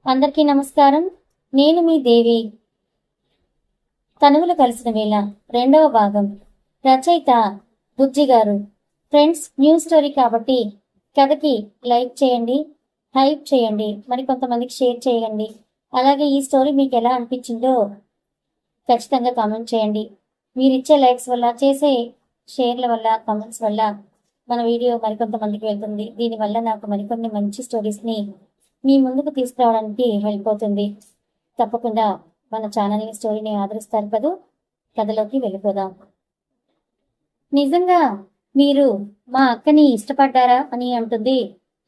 అందరికీ నమస్కారం. నేను మీ దేవి. తనువులు కలిసిన వేళ రెండవ భాగం. రచయిత బుజ్జి గారు. ఫ్రెండ్స్, న్యూ స్టోరీ కాబట్టి కథకి లైక్ చేయండి, హైప్ చేయండి, మరి కొంతమందికి షేర్ చేయండి. అలాగే ఈ స్టోరీ మీకు ఎలా అనిపించిందో ఖచ్చితంగా కామెంట్ చేయండి. మీరిచ్చే లైక్స్ వల్ల, చేసే షేర్ల వల్ల, కామెంట్స్ వల్ల మన వీడియో మరికొంతమందికి వెళ్తుంది. దీనివల్ల నాకు మరికొన్ని మంచి స్టోరీస్ని మీ ముందుకు తీసుకురావడానికి హెల్ప్ అవుతుంది. తప్పకుండా మన ఛానల్ని, స్టోరీని ఆదరిస్తారు కదూ. కథలోకి వెళ్ళిపోదాం. నిజంగా మీరు మా అక్కని ఇష్టపడ్డారా అని అంటుంది.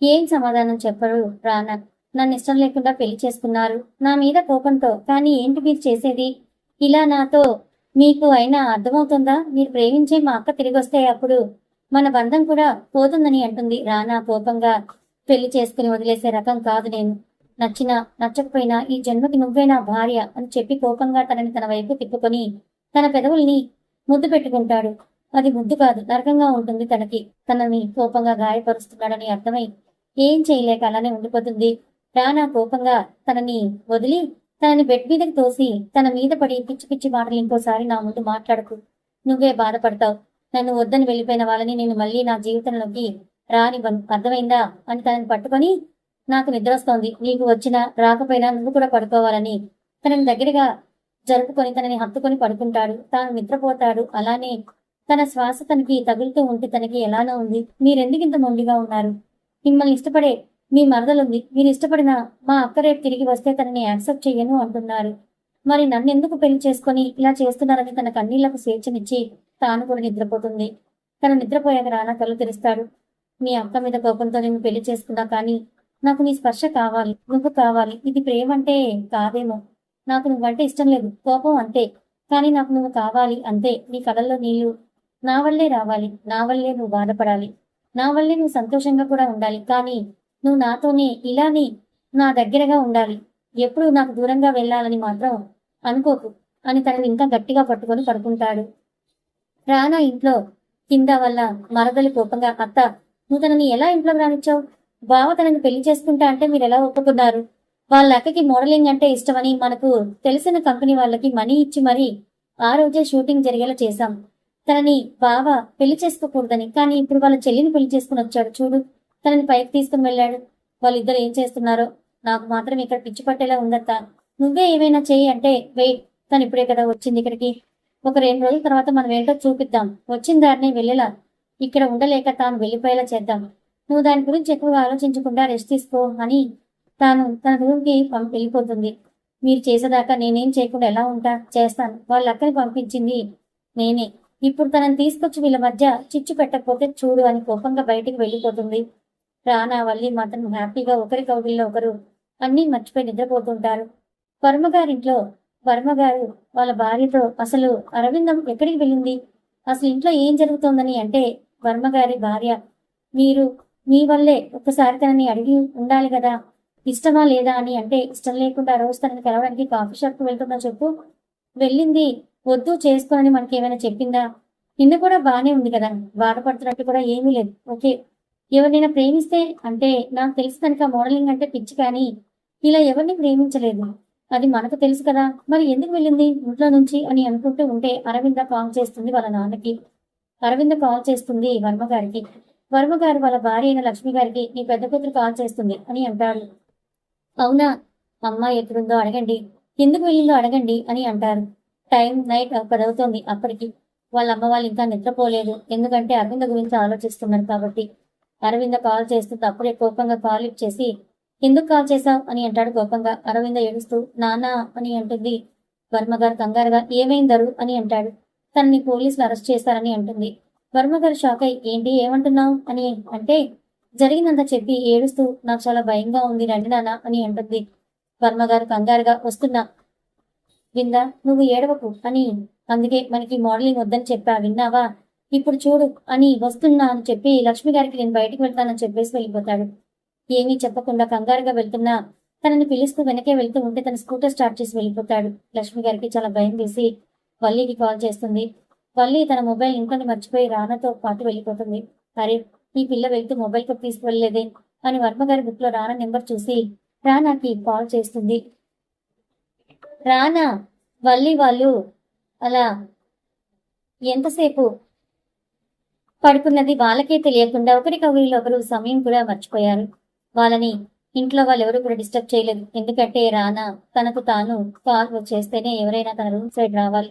ఏం సమాధానం చెప్పరు రానా. నన్ను ఇష్టం లేకుండా పెళ్లి చేసుకున్నారు, నా మీద కోపంతో. కానీ ఏంటి మీరు చేసేది? ఇలా నాతో మీకు అయినా అర్థమవుతుందా? మీరు ప్రేమించే మా అక్క తిరిగి వస్తే అప్పుడు మన బంధం కూడా పోతుందని అంటుంది రానా కోపంగా. పెళ్లి చేసుకుని వదిలేసే రకం కాదు నేను. నచ్చినా నచ్చకపోయినా ఈ జన్మకి నువ్వే నా భార్య అని చెప్పి కోపంగా తనని తన వైపు తిప్పుకొని తన పెదవుల్ని ముద్దు పెట్టుకుంటాడు. అది ముద్దు కాదు, నరకంగా ఉంటుంది తనకి. తనని కోపంగా గాయపరుస్తున్నాడని అర్థమై ఏం చేయలేక అలానే ఉండిపోతుంది. రానా కోపంగా తనని వదిలి తనని బెడ్ మీదకి తోసి తన మీద పడి పిచ్చి పిచ్చి మాటలు ఇంకోసారి నా ముందు మాట్లాడకు, నువ్వే బాధపడతావు. నన్ను వద్దని వెళ్ళిపోయిన వాళ్ళని నేను మళ్ళీ నా జీవితంలోకి రానివ్వను, అర్థమైందా అని తనని పట్టుకొని, నాకు నిద్ర వస్తోంది, నీకు వచ్చినా రాకపోయినా నువ్వు కూడా పడుకోవాలని తనని దగ్గరగా జరుపుకొని తనని హత్తుకొని పడుకుంటాడు. తాను నిద్రపోతాడు. అలానే తన శ్వాస తనకి తగులుతూ ఉంటే తనకి ఎలానో ఉంది. మీరెందుకు ఇంత మొండిగా ఉన్నారు? మిమ్మల్ని ఇష్టపడే మీ మరదలుంది, మీరు ఇష్టపడిన మా అక్క రేపు తిరిగి వస్తే తనని యాక్సెప్ట్ చెయ్యను అంటున్నారు. మరి నన్ను ఎందుకు పెళ్లి చేసుకొని ఇలా చేస్తున్నారని తన కన్నీళ్లకు స్వేచ్ఛనిచ్చి తాను కూడా నిద్రపోతుంది. తను నిద్రపోయాక రానా కళ్ళు తెరుస్తాడు. నీ అక్క మీద కోపంతో నేను పెళ్లి చేసుకున్నా, కానీ నాకు నీ స్పర్శ కావాలి, నువ్వు కావాలి. ఇది ప్రేమ అంటే కాదేమో. నాకు నువ్వంటే ఇష్టం లేదు, కోపం అంతే. కానీ నాకు నువ్వు కావాలి అంతే. నీ కళ్ళల్లో నీళ్లు నా వల్లే రావాలి, నా వల్లే నువ్వు బాధపడాలి, నా వల్లే నువ్వు సంతోషంగా కూడా ఉండాలి. కానీ నువ్వు నాతోనే ఇలానే నా దగ్గరగా ఉండాలి, ఎప్పుడు నాకు దూరంగా వెళ్ళాలని మాత్రం అనుకోకు అని తనని ఇంకా గట్టిగా పట్టుకొని పడుకుంటాడు. రానా ఇంట్లో కింద వల్ల మరదలి కోపంగా, అత్త నువ్వు తనని ఎలా ఇంట్లోకి రానిచ్చావు? బావ తనని పెళ్లి చేసుకుంటా అంటే మీరు ఎలా ఒప్పుకున్నారు? వాళ్ళ అక్కకి మోడలింగ్ అంటే ఇష్టమని మనకు తెలిసిన కంపెనీ వాళ్ళకి మనీ ఇచ్చి మరీ ఆ రోజే షూటింగ్ జరిగేలా చేశాం. తనని బావ పెళ్లి చేసుకోకూడదని. కానీ ఇప్పుడు వాళ్ళ చెల్లిని పెళ్లి చేసుకుని వచ్చాడు చూడు, తనని పైకి తీసుకుని వెళ్ళాడు. వాళ్ళిద్దరు ఏం చేస్తున్నారో నాకు మాత్రం ఇక్కడ పిచ్చి పట్టేలా ఉందత్త. నువ్వే ఏమైనా చెయ్యి అంటే, వెయిట్, తను ఇప్పుడే కదా వచ్చింది ఇక్కడికి, ఒక 2 రోజుల తర్వాత మనం ఏంటో చూపిద్దాం. వచ్చిన దారిని వెళ్ళేలా ఇక్కడ ఉండలేక తాను వెళ్ళిపోయేలా చేద్దాం. నువ్వు దాని గురించి ఎక్కువగా ఆలోచించకుండా రెస్ట్ తీసుకో అని తాను తన రూమ్కి వెళ్ళిపోతుంది. మీరు చేసేదాకా నేనేం చేయకుండా ఎలా ఉంటా? చేస్తాను. వాళ్ళ అక్కని పంపించింది నేనే. ఇప్పుడు తనని తీసుకొచ్చి వీళ్ళ మధ్య చిచ్చు పెట్టకపోతే చూడు అని కోపంగా బయటికి వెళ్ళిపోతుంది. రానా వల్లి మాత్రం హ్యాపీగా ఒకరి కౌగిల్లో ఒకరు అన్నీ మర్చిపోయి నిద్రపోతుంటారు. వర్మగారింట్లో వర్మగారు వాళ్ళ భార్యతో, అసలు అరవిందం ఎక్కడికి వెళ్ళింది, అసలు ఇంట్లో ఏం జరుగుతోందని అంటే, వర్మగారి భార్య, మీరు మీ వల్లే ఒక్కసారి తనని అడిగి ఉండాలి కదా, ఇష్టమా లేదా అని అంటే, ఇష్టం లేకుండా రోజు తనని కలవడానికి కాఫీ షాప్కి వెళ్తుందా చెప్పు? వెళ్ళింది, వద్దు చేసుకోనని మనకి ఏమైనా చెప్పిందా? నిన్ను కూడా బానే ఉంది కదా, బాధపడుతున్నట్టు కూడా ఏమీ లేదు. ఓకే, ఎవరినైనా ప్రేమిస్తే అంటే నాకు తెలుసు కనుక మోడలింగ్ అంటే పిచ్చి, కానీ ఇలా ఎవరిని ప్రేమించలేదు, అది మనకు తెలుసు కదా, మరి ఎందుకు వెళ్ళింది ఇంట్లో నుంచి అని అనుకుంటూ ఉంటే అరవింద కాల్ చేస్తుంది వాళ్ళ నాన్నకి. అరవింద కాల్ చేస్తుంది వర్మగారికి. వర్మగారు వాళ్ళ భార్య అయిన లక్ష్మి గారికి, నీ పెద్ద కూతురు కాల్ చేస్తుంది అని అంటారు. అవునా, అమ్మాయి ఎక్కడుందో అడగండి, ఎందుకు వెళ్ళిందో అడగండి అని అంటారు. టైం నైట్ 10 అవుతోంది అప్పటికి. వాళ్ళ అమ్మ వాళ్ళు ఇంకా నిద్రపోలేదు, ఎందుకంటే అరవింద గురించి ఆలోచిస్తున్నారు కాబట్టి. అరవింద కాల్ చేస్తుంది. అప్పుడే కోపంగా కాల్ లిఫ్ట్ చేసి, ఎందుకు కాల్ చేశావు అని అంటాడు కోపంగా. అరవింద ఏడుస్తూ నానా అని అంటుంది. వర్మగారు కంగారుగా ఏమైందరు అని అంటాడు. తనని పోలీసులు అరెస్ట్ చేస్తారని అంటుంది. వర్మగారు షాక్ అయి, ఏంటి ఏమంటున్నావు అని అంటే, జరిగినంత చెప్పి ఏడుస్తూ, నాకు చాలా భయంగా ఉంది రండి నాన్న అని అంటుంది. వర్మగారు కంగారుగా, వస్తున్నా విందా, నువ్వు ఏడవకు అని, అందుకే మనకి మోడలింగ్ వద్దని చెప్పా, విన్నావా? ఇప్పుడు చూడు అని, వస్తున్నా అని చెప్పి లక్ష్మి గారికి నేను బయటికి వెళ్తానని చెప్పేసి వెళ్ళిపోతాడు. ఏమీ చెప్పకుండా కంగారుగా వెళ్తున్నా తనని పిలుస్తూ వెనకే వెళ్తూ ఉంటే తన స్కూటర్ స్టార్ట్ చేసి వెళ్ళిపోతాడు. లక్ష్మి గారికి చాలా భయం వేసి వల్లికి కాల్ చేస్తుంది. వల్లి తన మొబైల్ ఇంట్లోని మర్చిపోయి రానాతో పాటు వెళ్ళిపోతుంది. అరే, ఈ పిల్ల వెళ్తూ మొబైల్ కూడా తీసుకువెళ్ళలేదే అని వర్మగారి బుక్ లో రానా నెంబర్ చూసి రానాకి కాల్ చేస్తుంది. రానా వల్లి వాళ్ళు అలా ఎంతసేపు పడుకున్నది వాళ్ళకే తెలియకుండా ఒకరికొకరు సమయం కూడా మర్చిపోయారు. వాళ్ళని ఇంట్లో వాళ్ళు ఎవరు కూడా డిస్టర్బ్ చేయలేదు. ఎందుకంటే రానా తనకు తాను కాల్ చేస్తేనే ఎవరైనా తన రూమ్ సైడ్ రావాలి.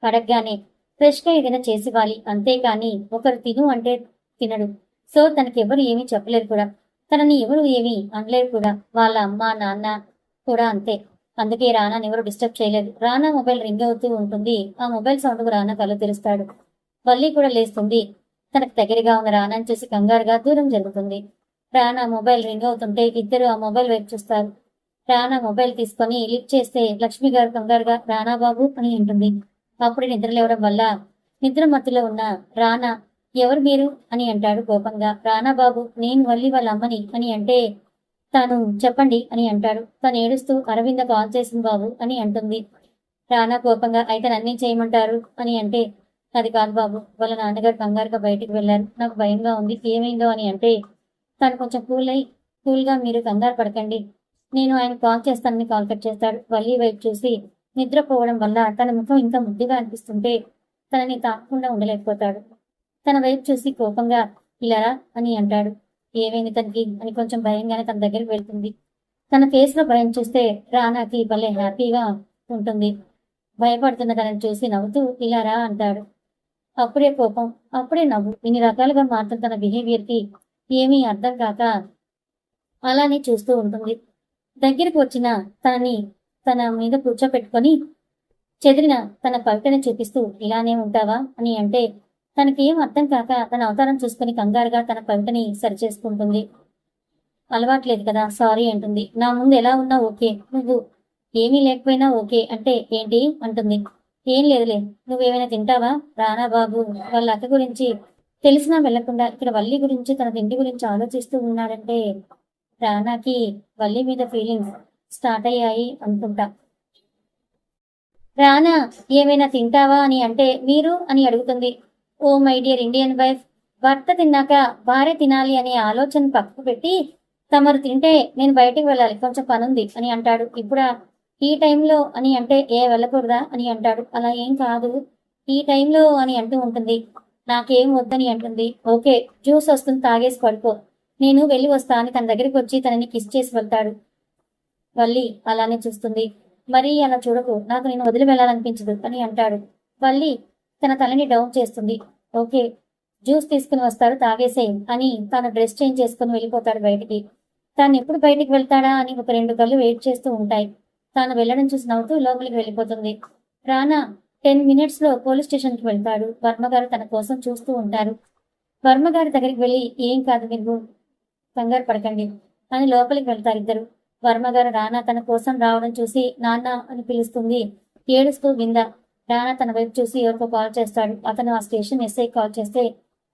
అడగగానే ఫ్రెష్ గా ఏదైనా చేసివ్వాలి. అంతేకాని ఒకరు తిను అంటే తినడు. సో తనకి ఎవరు ఏమీ చెప్పలేరు కూడా. తనని ఎవరు ఏమీ అనలేరు కూడా. వాళ్ళ అమ్మ నాన్న కూడా అంతే. అందుకే రానాని ఎవరు డిస్టర్బ్ చేయలేదు. రానా మొబైల్ రింగ్ అవుతూ ఉంటుంది. ఆ మొబైల్ సౌండ్ కు రానా కళ్ళు తెరుస్తాడు. వల్లి కూడా లేస్తుంది. తనకు దగ్గరగా ఉన్న రానాని చూసి కంగారుగా దూరం జరుగుతుంది. రానా మొబైల్ రింగ్ అవుతుంటే ఇద్దరు ఆ మొబైల్ వైపు చూస్తారు. రానా మొబైల్ తీసుకొని లిఫ్ట్ చేస్తే లక్ష్మి గారు కంగారుగా రానా బాబు అని అంటుంది. అప్పుడే నిద్ర లేవడం వల్ల నిద్ర మత్తులో ఉన్న రానా ఎవరు మీరు అని అంటాడు కోపంగా. రానా బాబు నేను వల్లి వాళ్ళ అమ్మని అని అంటే తాను చెప్పండి అని అంటాడు. తను ఏడుస్తూ అరవింద కాల్ చేసింది బాబు అని అంటుంది. రానా కోపంగా అయితే నన్నేం చేయమంటారు అని అంటే అది కాదు బాబు, వాళ్ళ నాన్నగారు కంగారుగా బయటికి వెళ్లారు, నాకు భయంగా ఉంది, ఏమైందో అని అంటే తను కొంచెం కూల్గా మీరు కంగారు పడకండి, నేను ఆయన కాల్ చేస్తానని కాల్ కట్ చేస్తాడు. వల్లి వైపు చూసి నిద్రపోవడం వల్ల తన ముఖం ఇంకా ముద్దుగా అనిపిస్తుంటే తనని తాకకుండా ఉండలేకపోతాడు. తన వైపు చూసి కోపంగా ఇలారా అని అంటాడు. ఏమైంది తనకి అని కొంచెం భయంగానే తన దగ్గరికి వెళ్తుంది. తన ఫేస్ లో భయం చూస్తే రానాకి భలే హ్యాపీగా ఉంటుంది. భయపడుతున్న తనని చూసి నవ్వుతూ ఇలారా అంటాడు. అప్పుడే కోపం, అప్పుడే నవ్వు, ఇన్ని రకాలుగా మారుతున్న తన బిహేవియర్ కి ఏమీ అర్థం కాక అలానే చూస్తూ ఉంటుంది. దగ్గరికి వచ్చిన తనని తన మీద కూర్చోపెట్టుకొని చెదిరిన తన పవిటని చూపిస్తూ ఇలానే ఉంటావా అని అంటే తనకేం అర్థం కాక తన అవతారం చూసుకుని కంగారుగా తన పవిటని సరిచేసుకుంటుంది. అలవాట్లేదు కదా సారీ అంటుంది. నా ముందు ఎలా ఉన్నా ఓకే, నువ్వు ఏమీ లేకపోయినా ఓకే అంటే ఏంటి అంటుంది. ఏం లేదులే, నువ్వేమైనా తింటావా? రానా బాబు వాళ్ళ అక్క గురించి తెలిసినా వెళ్లకుండా ఇక్కడ వల్లి గురించి తన తిండి గురించి ఆలోచిస్తూ ఉన్నాడంటే రానాకి వల్లి మీద ఫీలింగ్స్ స్టార్ట్ అయ్యాయి అనుకుంటా. రానా ఏమైనా తింటావా అని అంటే మీరు అని అడుగుతుంది. Oh my dear Indian wife, భర్త తిన్నాక భార్య తినాలి అనే ఆలోచన పక్కకు పెట్టి తమరు తింటే నేను బయటికి వెళ్ళాలి, కొంచెం పనుంది అని అంటాడు. ఇప్పుడా ఈ టైంలో అని అంటే వెళ్ళకూడదా అని అంటాడు. అలా ఏం కాదు, ఈ టైంలో అని అంటూ ఉంటుంది. నాకేం వద్దని అంటుంది. ఓకే జ్యూస్ వస్తుంది తాగేసి పడుకో, నేను వెళ్ళి వస్తా అని తన దగ్గరికి వచ్చి తనని కిస్ చేసి వెళ్తాడు. వల్లి అలానే చూస్తుంది. మరి అలా చూడకు, నాకు నేను వదిలి వెళ్ళాలనిపించదు అని అంటాడు. వల్లి తన తలని డౌన్ చేస్తుంది. ఓకే జ్యూస్ తీసుకుని వస్తాడు తాగేసేయి అని తను డ్రెస్ చేంజ్ చేసుకుని వెళ్ళిపోతాడు బయటికి. తాను ఎప్పుడు బయటికి వెళ్తాడా అని ఒక 2 కళ్ళు వెయిట్ చేస్తూ ఉంటాయి. తాను వెళ్ళడం చూసి నవ్వుతూ లోపలికి వెళ్ళిపోతుంది. రానా 10 minutes లో పోలీస్ స్టేషన్ కి వెళ్తాడు. వర్మగారు తన కోసం చూస్తూ ఉంటారు. వర్మగారి దగ్గరికి వెళ్ళి ఏం కాదు మీరు కంగారు పడకండి అని లోపలికి వెళ్తారు ఇద్దరు. వర్మగారు రానా తన కోసం రావడం చూసి నాన్న అని పిలుస్తుంది. ఏడుస్తూ వింద. రానా తన వైపు చూసి ఎవరికో కాల్ చేస్తాడు. అతను ఆ స్టేషన్ ఎస్ఐ కాల్ చేస్తే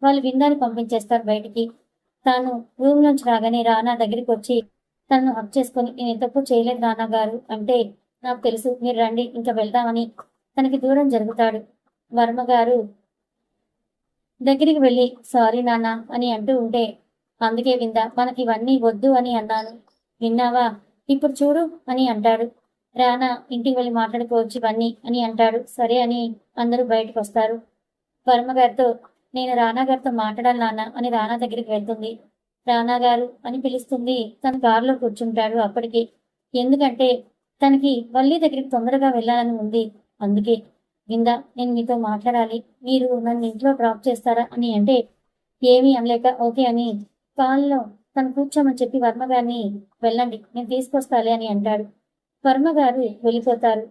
వాళ్ళు విందాన్ని పంపించేస్తారు బయటికి. తాను రూమ్ నుంచి రాగానే రానా దగ్గరికి వచ్చి తనను హక్ చేసుకుని నేను తప్పు చేయలేదు నాన్న గారు అంటే నాకు తెలుసు, మీరు రండి ఇంకా వెళ్దామని తనకి దూరం జరుగుతాడు. వర్మగారు దగ్గరికి వెళ్ళి సారీ నాన్న అని అంటూ ఉంటే అందుకే విందా మనకి ఇవన్నీ వద్దు అని అన్నాను, విన్నావా ఇప్పుడు చూడు అని అంటాడు. రానా ఇంటికి వెళ్ళి మాట్లాడుకోవచ్చు ఇవన్నీ అని అంటాడు. సరే అని అందరూ బయటకు వస్తారు. వర్మగారితో నేను రానా గారితో మాట్లాడాలి నాన్న అని రానా దగ్గరికి వెళ్తుంది. రానా గారు అని పిలుస్తుంది. తన కారులో కూర్చుంటాడు అప్పటికి. ఎందుకంటే తనకి వల్లి దగ్గరికి తొందరగా వెళ్ళాలని ఉంది. అందుకే విందా నేను మీతో మాట్లాడాలి, మీరు నన్ను ఇంట్లో డ్రాప్ చేస్తారా అని అంటే ఏమీ అనలేక ఓకే అని కాల్లో తను కూర్చోమని చెప్పి వర్మగారిని వెళ్ళండి నేను తీసుకొస్తాలే అని అంటాడు. వర్మగారు వెళ్ళిపోతారు.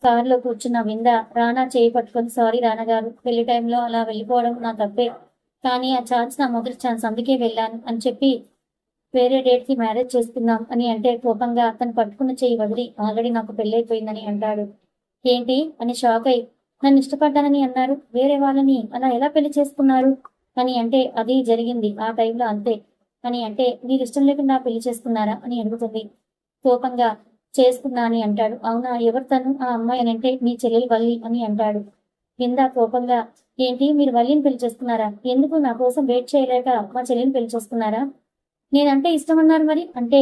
కారులో కూర్చున్న వింద రానా చేయి పట్టుకొని సారీ రానగారు, పెళ్లి టైంలో అలా వెళ్ళిపోవడం నా తప్పే, కానీ ఆ ఛాన్స్ నా మొదటి ఛాన్స్ అందుకే వెళ్ళాను అని చెప్పి వేరే డేట్ కి మ్యారేజ్ చేసుకుందాం అని అంటే కోపంగా తను పట్టుకున్న చేయి వదిలి ఆల్రెడీ నాకు పెళ్ళైపోయిందని అంటాడు. ఏంటి అని షాక్ అయి నన్ను ఇష్టపడ్డానని అన్నారు, వేరే వాళ్ళని అలా ఎలా పెళ్లి చేసుకున్నారు అని అంటే అది జరిగింది ఆ టైంలో అంతే అని అంటే మీరు ఇష్టం లేకుండా పెళ్లి చేసుకున్నారా అని అడుగుతుంది. కోపంగా చేసుకున్నా అని అంటాడు. అవునా ఎవరు తను ఆ అమ్మాయి అని అంటే మీ చెల్లెలు వల్లి అని అంటాడు. కింద కోపంగా ఏంటి మీరు వల్లిని పెళ్లి చేసుకున్నారా, ఎందుకు నా కోసం వెయిట్ చేయలేక మా చెల్లిని పెళ్లి చేసుకున్నారా, నేనంటే ఇష్టం అన్నారు మరి అంటే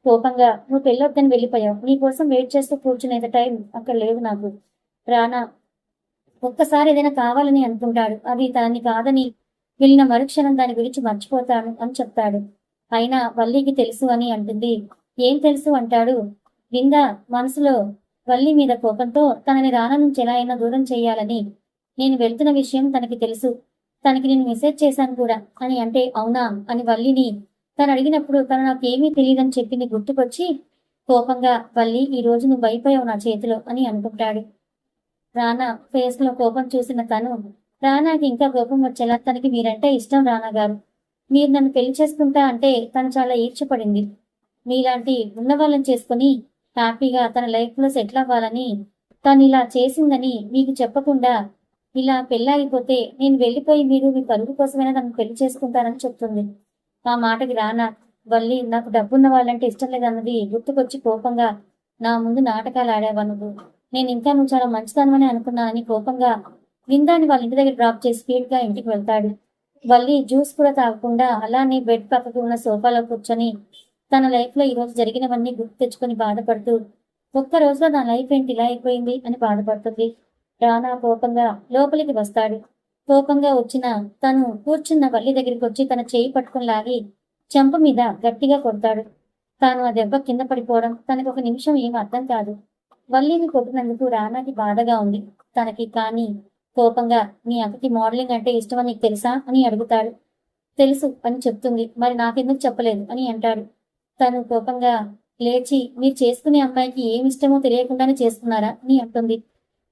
కోపంగా, నువ్వు పెళ్ళొద్దని వెళ్ళిపోయావు. నీ కోసం వెయిట్ చేస్తూ కూర్చునేంత టైం అక్కడ లేదు నాకు. రానా ఒక్కసారి ఏదైనా కావాలని అనుకుంటాడు. అది తనని కాదని వెళ్ళిన మరుక్షణం దాని గురించి మర్చిపోతాను అని చెప్తాడు. అయినా వల్లికి తెలుసు అని అంటుంది. ఏం తెలుసు అంటాడు. వింద మనసులో వల్లి మీద కోపంతో తనని రానా నుంచి ఎలా అయినా దూరం చేయాలని నేను వెళ్తున్న విషయం తనకి తెలుసు. తనకి నేను మెసేజ్ చేశాను కూడా అని అంటే అవునా అని వల్లిని తను అడిగినప్పుడు తను నాకేమీ తెలియదని చెప్పింది గుర్తుకొచ్చి కోపంగా వల్లి ఈ రోజు నువ్వు అయిపోయావు నా చేతిలో అని అనుకుంటాడు. రానా ఫేస్ లో కోపం చూసిన తను రానాకి ఇంకా కోపం వచ్చేలా తనకి మీరంటే ఇష్టం రానా గారు. మీరు నన్ను పెళ్లి చేసుకుంటా అంటే తను చాలా ఈర్చపడింది. మీలాంటి ఉన్న వాళ్ళని చేసుకుని హ్యాపీగా తన లైఫ్ లో సెటిల్ అవ్వాలని తను ఇలా చేసిందని మీకు చెప్పకుండా ఇలా పెళ్ళాగిపోతే నేను వెళ్ళిపోయి మీరు మీ పరుగు కోసమైనా నన్ను పెళ్లి చేసుకుంటారని చెప్తుంది. ఆ మాటకి రానా వల్లి నాకు డబ్బున్న వాళ్ళంటే ఇష్టం లేదన్నది గుర్తుకొచ్చి కోపంగా నా ముందు నాటకాలు ఆడావా నువ్వు, నేను ఇంకా నువ్వు చాలా మంచిదానమని అనుకున్నానని కోపంగా విందాన్ని వాళ్ళ ఇంటి దగ్గర డ్రాప్ చేసి స్పీడ్ గా ఇంటికి వెళ్తాడు. వల్లి జ్యూస్ కూడా తాగకుండా అలానే బెడ్ పక్కకు ఉన్న సోఫాలో కూర్చొని తన లైఫ్ లో ఈ రోజు జరిగినవన్నీ గుర్తు తెచ్చుకొని బాధపడుతూ ఒక్క రోజులో నా లైఫ్ ఏంటి ఇలా అయిపోయింది అని బాధపడుతుంది. రానా కోపంగా లోపలికి వస్తాడు. కోపంగా వచ్చిన తను కూర్చున్న వల్లి దగ్గరికి వచ్చి తన చేయి పట్టుకుని లాగి చెంప మీద గట్టిగా కొడతాడు. తాను ఆ దెబ్బ కింద పడిపోవడం తనకు ఒక నిమిషం ఏం అర్థం కాదు. వల్లిని కొట్టినందుకు రానాకి బాధగా ఉంది తనకి. కానీ కోపంగా నీ అక్కకి మోడలింగ్ అంటే ఇష్టమని నీకు తెలుసా అని అడుగుతాడు. తెలుసు అని చెప్తుంది. మరి నాకెందుకు చెప్పలేదు అని అంటాడు. తను కోపంగా లేచి మీరు చేసుకునే అమ్మాయికి ఏమి ఇష్టమో తెలియకుండానే చేస్తున్నారా అని అంటుంది.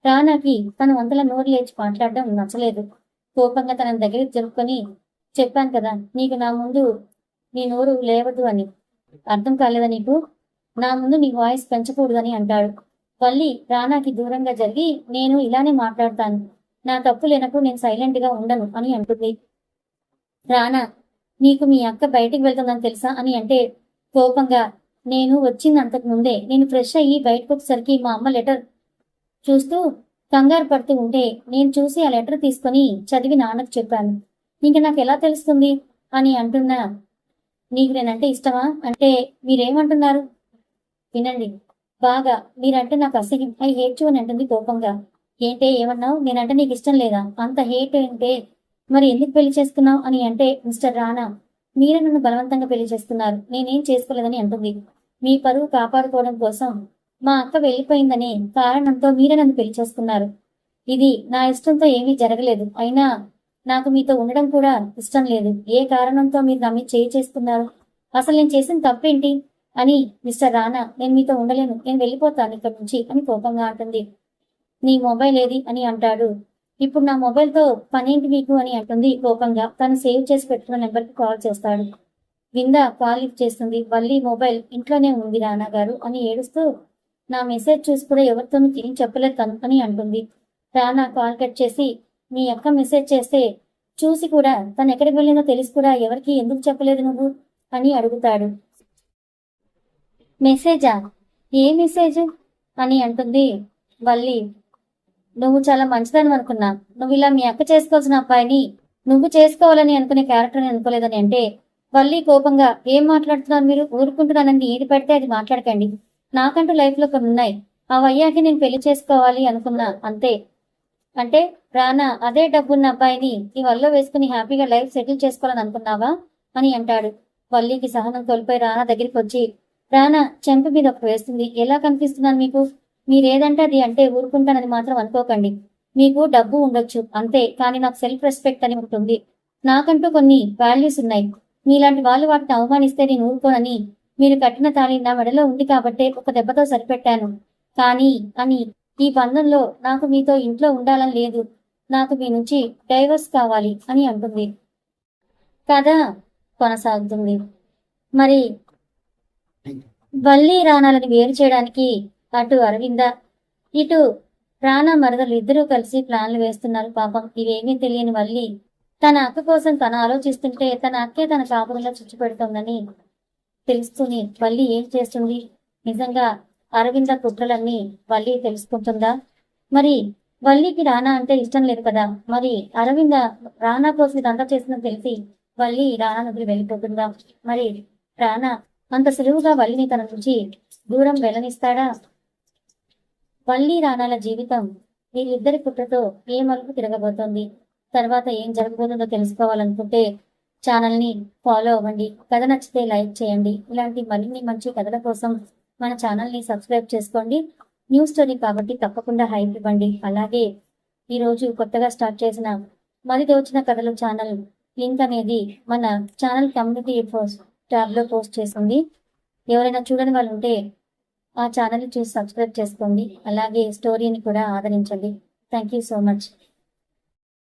రానాకి తన వంతల నోరు లేచి మాట్లాడడం నచ్చలేదు. కోపంగా తన దగ్గరికి జరుపుకొని చెప్పాను కదా నీకు నా ముందు నీ నోరు లేవదు అని, అర్థం కాలేదా నీకు, నా ముందు నీ వాయిస్ పెంచకూడదని అంటాడు. వల్లి రానాకి దూరంగా జరిగి నేను ఇలానే మాట్లాడతాను, నా తప్పు లేనప్పుడు నేను సైలెంట్ గా ఉండను అని అంటుంది. రానా నీకు మీ అక్క బయటికి వెళ్తుందని తెలుసా అని అంటే కోపంగా నేను వచ్చింది అంతకు ముందే, నేను ఫ్రెష్ అయ్యి బయటకు వచ్చేసరికి మా అమ్మ లెటర్ చూస్తూ కంగారు పడుతూ ఉంటే నేను చూసి ఆ లెటర్ తీసుకొని చదివి నాన్నకు చెప్పాను. ఇంక నాకు ఎలా తెలుస్తుంది అని అంటున్నా. నీకు నేనంటే ఇష్టమా అంటే మీరేమంటున్నారు వినండి, బాగా మీరంటే నాకు అసహ్యం, ఐ హేట్ యు అని అంటుంది కోపంగా. ఏంటే ఏమన్నావు, నేనంటే నీకు ఇష్టం లేదా, అంత హేట్ అంటే మరి ఎందుకు పెళ్లి చేసుకున్నావు అని అంటే మిస్టర్ రానా మీరే నన్ను బలవంతంగా పెళ్లి చేసుకున్నారు, నేనేం చేసుకోలేదని అంటుంది. మీ పరువు కాపాడుకోవడం కోసం మా అక్క వెళ్ళిపోయిందనే కారణంతో మీరే నన్ను పెళ్లి చేసుకున్నారు. ఇది నా ఇష్టంతో ఏమీ జరగలేదు. అయినా నాకు మీతో ఉండడం కూడా ఇష్టం లేదు. ఏ కారణంతో మీరు నా మీద చేయి చేసుకున్నారు, అసలు నేను చేసిన తప్పేంటి అని మిస్టర్ రానా నేను మీతో ఉండలేను, నేను వెళ్ళిపోతాను ఇక్కడ నుంచి అని కోపంగా అంటుంది. నీ మొబైల్ ఏది అని అంటాడు. ఇప్పుడు నా మొబైల్తో పనేంటి మీకు అని అంటుంది కోపంగా. తను సేవ్ చేసి పెట్టుకున్న నెంబర్కి కాల్ చేస్తాడు. వింద కాల్ లిఫ్ట్ చేస్తుంది. వల్లి మొబైల్ ఇంట్లోనే ఉంది రానా గారు అని ఏడుస్తూ నా మెసేజ్ చూసి కూడా ఎవరితోనూ తిరిగి చెప్పలేదు తను అని అంటుంది. రానా కాల్ కట్ చేసి మీ అక్క మెసేజ్ చేస్తే చూసి కూడా తను ఎక్కడికి వెళ్ళిందో తెలిసి కూడా ఎవరికి ఎందుకు చెప్పలేదు నువ్వు అని అడుగుతాడు. మెసేజా, ఏ మెసేజ్ అని అంటుంది వల్లి. నువ్వు చాలా మంచిదని అనుకున్నా, నువ్వు ఇలా మీ అక్క చేసుకోవాల్సిన అబ్బాయిని నువ్వు చేసుకోవాలని అనుకునే క్యారెక్టర్ని అనుకోలేదని అంటే వల్లి కోపంగా ఏం మాట్లాడుతున్నారు మీరు, ఊరుకుంటున్నానని ఏది పడితే అది మాట్లాడకండి, నాకంటూ లైఫ్ లో కొన్ని ఉన్నాయి, అవి అయ్యాక నేను పెళ్లి చేసుకోవాలి అనుకున్నా అంతే. అంటే రానా అదే డబ్బున్న అబ్బాయిని నీ వల్ల వేసుకుని హ్యాపీగా లైఫ్ సెటిల్ చేసుకోవాలని అనుకున్నావా అని అంటాడు. వల్లికి సహనం కోల్పోయి రానా దగ్గరికి వచ్చి రానా చెంప మీద ఒకటి వేస్తుంది. ఎలా కనిపిస్తున్నాను మీకు, మీరేదంటే అది అంటే ఊరుకుంటానని మాత్రం అనుకోకండి, మీకు డబ్బు ఉండొచ్చు అంతే, కానీ నాకు సెల్ఫ్ రెస్పెక్ట్ అని ఉంటుంది, నాకంటూ కొన్ని వాల్యూస్ ఉన్నాయి, మీలాంటి వాళ్ళు వాటిని అవమానిస్తే నేను ఊరుకోనని మీరు కట్టిన తాళి నా మెడలో ఉంది కాబట్టే ఒక దెబ్బతో సరిపెట్టాను, కానీ అని ఈ బంధంలో నాకు మీతో ఇంట్లో ఉండాలని లేదు, నాకు మీ నుంచి డైవర్స్ కావాలి అని అంటుంది. కథ కొనసాగుతుంది. మరి వల్లి రానాలని వేరు చేయడానికి అటు అరవింద ఇటు రానా మరదలు ఇద్దరూ కలిసి ప్లాన్లు వేస్తున్నారు. పాపం ఇవేమీ తెలియని వల్లి తన అక్క కోసం తను ఆలోచిస్తుంటే తన అక్కే తన కాపురంలో చుచ్చు పెడుతోందని తెలుస్తూనే వల్లి ఏం చేస్తుంది, నిజంగా అరవింద కుట్రలన్నీ వల్లి తెలుసుకుంటుందా? మరి వల్లికి రానా అంటే ఇష్టం లేదు కదా, మరి అరవింద రానా కోసం ఇదంతా చేసిందని తెలిసి వల్లి రానా వదిలి వెళ్ళిపోతుందా? మరి రానా అంత సులువుగా వల్లిని తన నుంచి దూరం వెళ్ళనిస్తాడా? వల్లి రాణాల జీవితం వీళ్ళిద్దరి కుట్రతో ఏ మలుపు తిరగబోతోంది? తర్వాత ఏం జరగబోతుందో తెలుసుకోవాలనుకుంటే ఛానల్ని ఫాలో అవ్వండి. కథ నచ్చితే లైక్ చేయండి. ఇలాంటి మరిన్ని మంచి కథల కోసం మన ఛానల్ని సబ్స్క్రైబ్ చేసుకోండి. న్యూ స్టోరీ కాబట్టి తప్పకుండా హైప్ ఇవ్వండి. అలాగే ఈరోజు కొత్తగా స్టార్ట్ చేసిన మరి దోచిన కథలు ఛానల్ లింక్ అనేది మన ఛానల్ కమ్యూనిటీ ట్యాబ్లో పోస్ట్ చేసింది. ఎవరైనా చూడని వాళ్ళు ఉంటే ఆ ఛానల్ని చూసి సబ్స్క్రైబ్ చేసుకోండి. అలాగే స్టోరీని కూడా ఆదరించండి. Thank you so much.